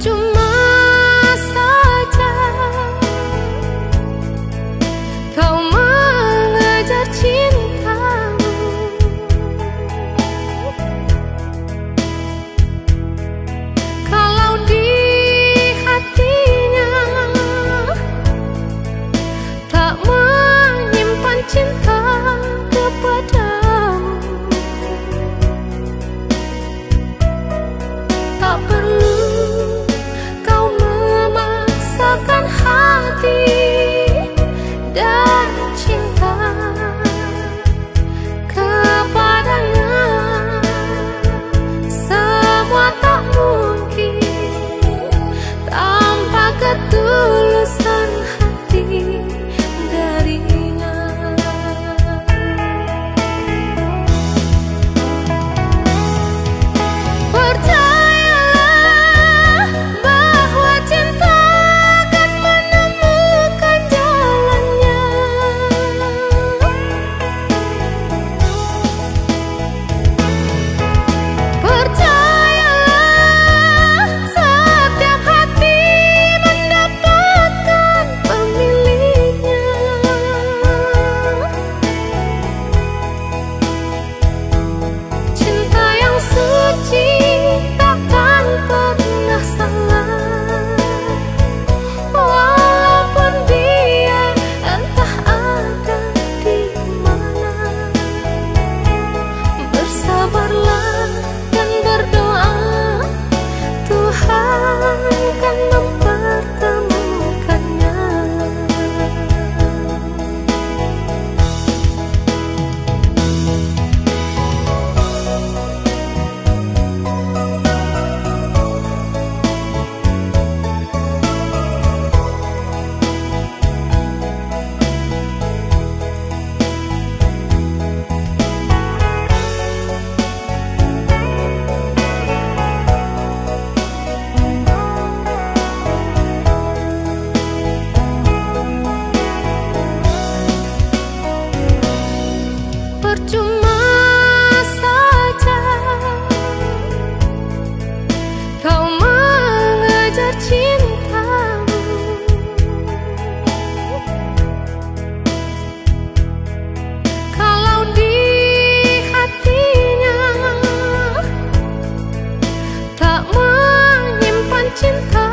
Percuma saja kau mengejar cintamu, kalau di hatinya tak menyimpan cinta kepadamu. Tak perlu kau memaksakan hati dan cinta kepadanya. Semua tak mungkin tanpa ketulusan hati darinya. Percayalah bahwa cinta akan menemukan jalannya. Percayalah setiap hati mendapatkan pemiliknya. Cinta yang suci takkan pernah salah, walaupun dia entah ada di mana. Bersabarlah dan berdoa, Tuhan kan mempertemukannya. Percuma saja kau mengejar cintamu, kalau di hatinya tak menyimpan cinta